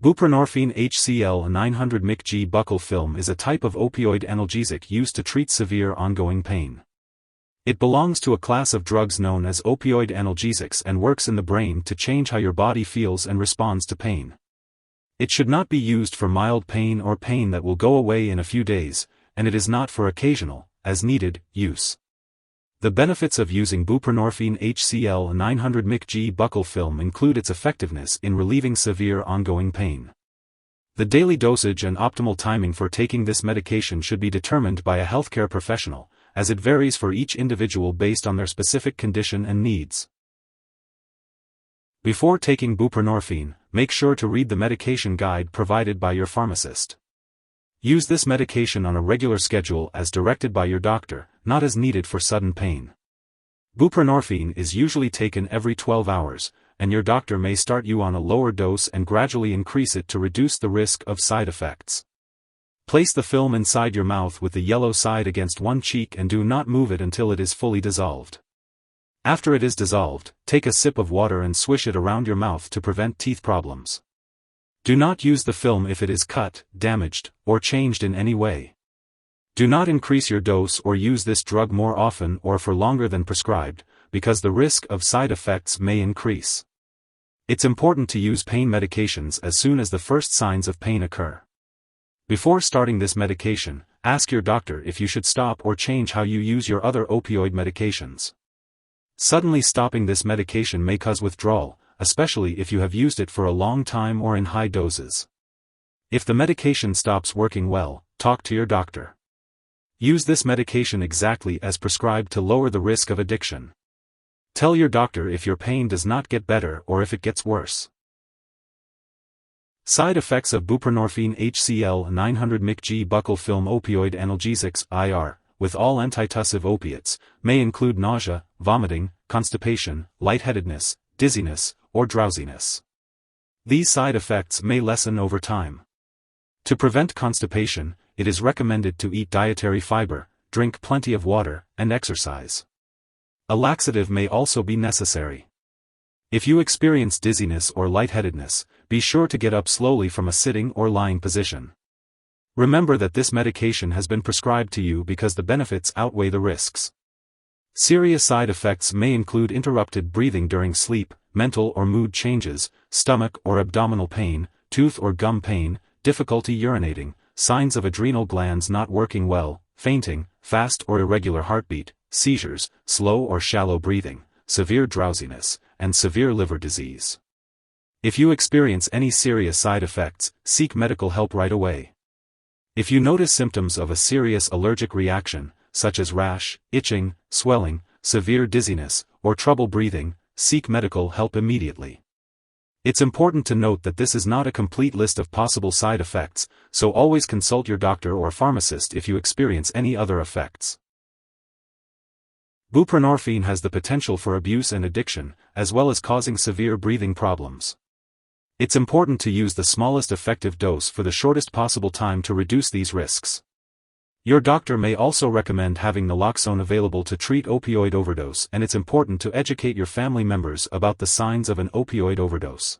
Buprenorphine Hcl 900 Mcg Buccal Film is a type of opioid analgesic used to treat severe ongoing pain. It belongs to a class of drugs known as opioid analgesics and works in the brain to change how your body feels and responds to pain. It should not be used for mild pain or pain that will go away in a few days, and it is not for occasional, as needed, use. The benefits of using Buprenorphine Hcl 900 Mcg Buccal Film include its effectiveness in relieving severe ongoing pain. The daily dosage and optimal timing for taking this medication should be determined by a healthcare professional, as it varies for each individual based on their specific condition and needs. Before taking buprenorphine, make sure to read the medication guide provided by your pharmacist. Use this medication on a regular schedule as directed by your doctor, not as needed for sudden pain. Buprenorphine is usually taken every 12 hours, and your doctor may start you on a lower dose and gradually increase it to reduce the risk of side effects. Place the film inside your mouth with the yellow side against one cheek and do not move it until it is fully dissolved. After it is dissolved, take a sip of water and swish it around your mouth to prevent teeth problems. Do not use the film if it is cut, damaged, or changed in any way. Do not increase your dose or use this drug more often or for longer than prescribed, because the risk of side effects may increase. It's important to use pain medications as soon as the first signs of pain occur. Before starting this medication, ask your doctor if you should stop or change how you use your other opioid medications. Suddenly stopping this medication may cause withdrawal, especially if you have used it for a long time or in high doses. If the medication stops working well, talk to your doctor. Use this medication exactly as prescribed to lower the risk of addiction. Tell your doctor if your pain does not get better or if it gets worse. Side effects of Buprenorphine Hcl 900 Mcg Buccal Film Opioid Analgesics (IR), with all antitussive opiates, may include nausea, vomiting, constipation, lightheadedness, dizziness, or drowsiness. These side effects may lessen over time. To prevent constipation, it is recommended to eat dietary fiber, drink plenty of water, and exercise. A laxative may also be necessary. If you experience dizziness or lightheadedness, be sure to get up slowly from a sitting or lying position. Remember that this medication has been prescribed to you because the benefits outweigh the risks. Serious side effects may include interrupted breathing during sleep, mental or mood changes, stomach or abdominal pain, tooth or gum pain, difficulty urinating, signs of adrenal glands not working well, fainting, fast or irregular heartbeat, seizures, slow or shallow breathing, severe drowsiness, and severe liver disease. If you experience any serious side effects, seek medical help right away. If you notice symptoms of a serious allergic reaction, such as rash, itching, swelling, severe dizziness, or trouble breathing, seek medical help immediately. It's important to note that this is not a complete list of possible side effects, so always consult your doctor or pharmacist if you experience any other effects. Buprenorphine has the potential for abuse and addiction, as well as causing severe breathing problems. It's important to use the smallest effective dose for the shortest possible time to reduce these risks. Your doctor may also recommend having naloxone available to treat opioid overdose, and it's important to educate your family members about the signs of an opioid overdose.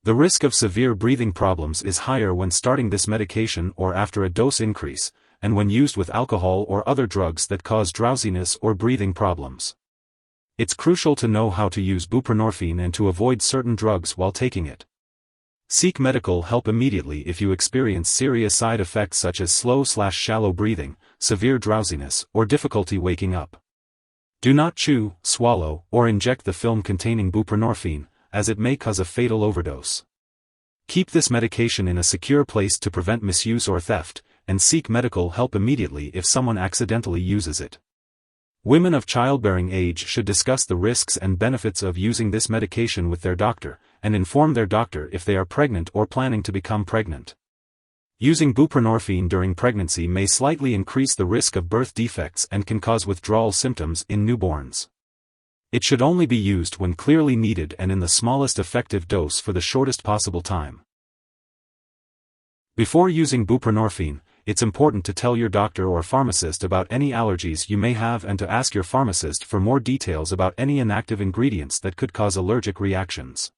The risk of severe breathing problems is higher when starting this medication or after a dose increase, and when used with alcohol or other drugs that cause drowsiness or breathing problems. It's crucial to know how to use buprenorphine and to avoid certain drugs while taking it. Seek medical help immediately if you experience serious side effects such as slow/shallow breathing, severe drowsiness, or difficulty waking up. Do not chew, swallow, or inject the film containing buprenorphine, as it may cause a fatal overdose. Keep this medication in a secure place to prevent misuse or theft, and seek medical help immediately if someone accidentally uses it. Women of childbearing age should discuss the risks and benefits of using this medication with their doctor, and inform their doctor if they are pregnant or planning to become pregnant. Using buprenorphine during pregnancy may slightly increase the risk of birth defects and can cause withdrawal symptoms in newborns. It should only be used when clearly needed and in the smallest effective dose for the shortest possible time. Before using buprenorphine, it's important to tell your doctor or pharmacist about any allergies you may have and to ask your pharmacist for more details about any inactive ingredients that could cause allergic reactions.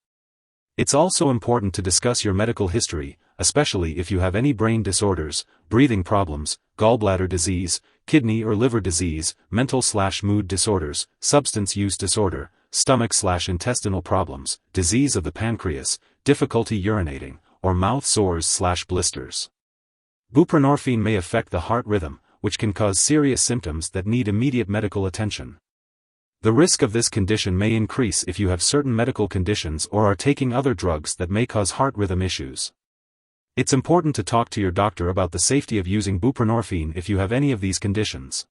It's also important to discuss your medical history, especially if you have any brain disorders, breathing problems, gallbladder disease, kidney or liver disease, mental/mood disorders, substance use disorder, stomach/intestinal problems, disease of the pancreas, difficulty urinating, or mouth sores/blisters. Buprenorphine may affect the heart rhythm, which can cause serious symptoms that need immediate medical attention. The risk of this condition may increase if you have certain medical conditions or are taking other drugs that may cause heart rhythm issues. It's important to talk to your doctor about the safety of using buprenorphine if you have any of these conditions.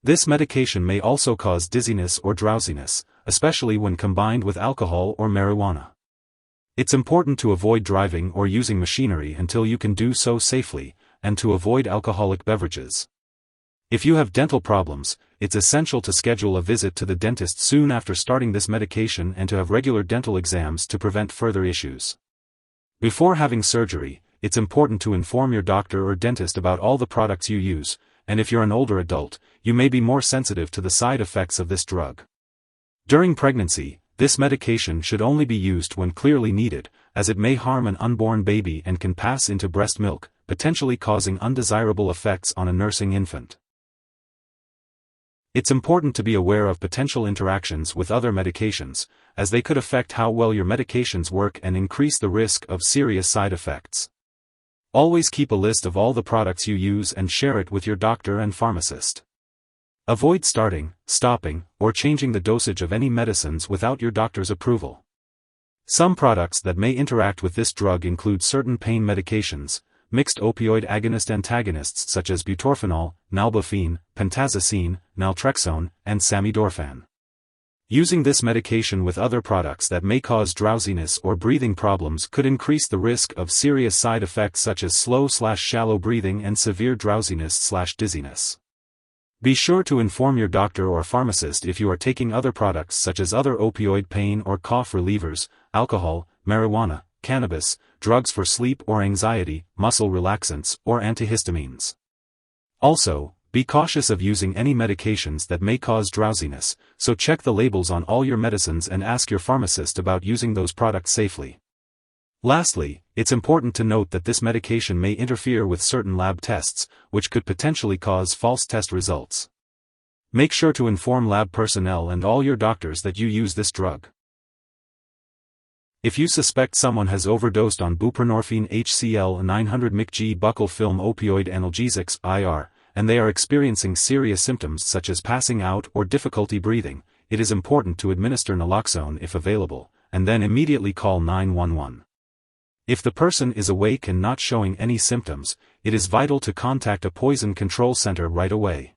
This medication may also cause dizziness or drowsiness, especially when combined with alcohol or marijuana. It's important to avoid driving or using machinery until you can do so safely, and to avoid alcoholic beverages. If you have dental problems, it's essential to schedule a visit to the dentist soon after starting this medication and to have regular dental exams to prevent further issues. Before having surgery, it's important to inform your doctor or dentist about all the products you use, and if you're an older adult, you may be more sensitive to the side effects of this drug. During pregnancy, this medication should only be used when clearly needed, as it may harm an unborn baby and can pass into breast milk, potentially causing undesirable effects on a nursing infant. It's important to be aware of potential interactions with other medications, as they could affect how well your medications work and increase the risk of serious side effects. Always keep a list of all the products you use and share it with your doctor and pharmacist. Avoid starting, stopping, or changing the dosage of any medicines without your doctor's approval. Some products that may interact with this drug include certain pain medications, mixed opioid agonist-antagonists such as butorphanol, nalbuphine, pentazocine, naltrexone, and samidorphan. Using this medication with other products that may cause drowsiness or breathing problems could increase the risk of serious side effects such as slow/shallow breathing and severe drowsiness/dizziness. Be sure to inform your doctor or pharmacist if you are taking other products such as other opioid pain or cough relievers, alcohol, marijuana, cannabis, drugs for sleep or anxiety, muscle relaxants, or antihistamines. Also, be cautious of using any medications that may cause drowsiness, so check the labels on all your medicines and ask your pharmacist about using those products safely. Lastly, it's important to note that this medication may interfere with certain lab tests, which could potentially cause false test results. Make sure to inform lab personnel and all your doctors that you use this drug. If you suspect someone has overdosed on Buprenorphine Hcl 900 Mcg Buccal Film Opioid Analgesics (IR), and they are experiencing serious symptoms such as passing out or difficulty breathing, it is important to administer naloxone if available, and then immediately call 911. If the person is awake and not showing any symptoms, it is vital to contact a poison control center right away.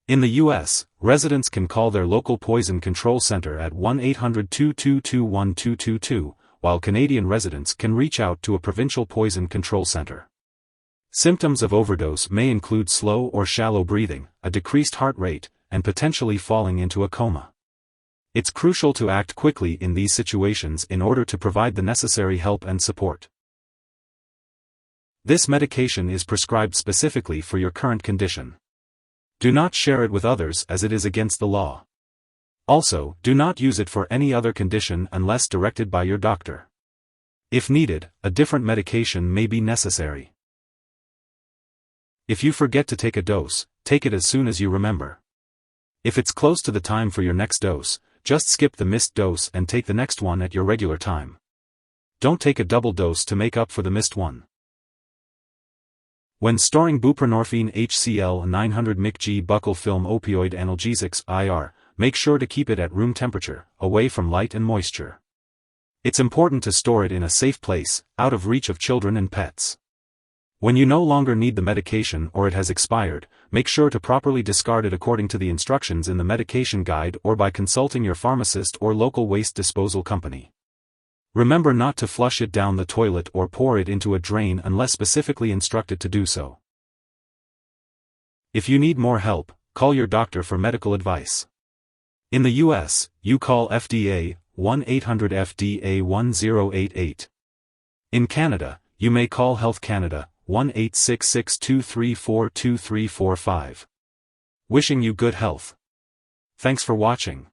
In the U.S., residents can call their local poison control center at 1-800-222-1222, while Canadian residents can reach out to a provincial poison control center. Symptoms of overdose may include slow or shallow breathing, a decreased heart rate, and potentially falling into a coma. It's crucial to act quickly in these situations in order to provide the necessary help and support. This medication is prescribed specifically for your current condition. Do not share it with others as it is against the law. Also, do not use it for any other condition unless directed by your doctor. If needed, a different medication may be necessary. If you forget to take a dose, take it as soon as you remember. If it's close to the time for your next dose, just skip the missed dose and take the next one at your regular time. Don't take a double dose to make up for the missed one. When storing Buprenorphine Hcl 900 Mcg Buccal Film Opioid Analgesics (IR), make sure to keep it at room temperature, away from light and moisture. It's important to store it in a safe place, out of reach of children and pets. When you no longer need the medication or it has expired, make sure to properly discard it according to the instructions in the medication guide or by consulting your pharmacist or local waste disposal company. Remember not to flush it down the toilet or pour it into a drain unless specifically instructed to do so. If you need more help, call your doctor for medical advice. In the U.S., you call FDA, 1-800-FDA-1088. In Canada, you may call Health Canada, 1-866-234-2345. Wishing you good health. Thanks for watching.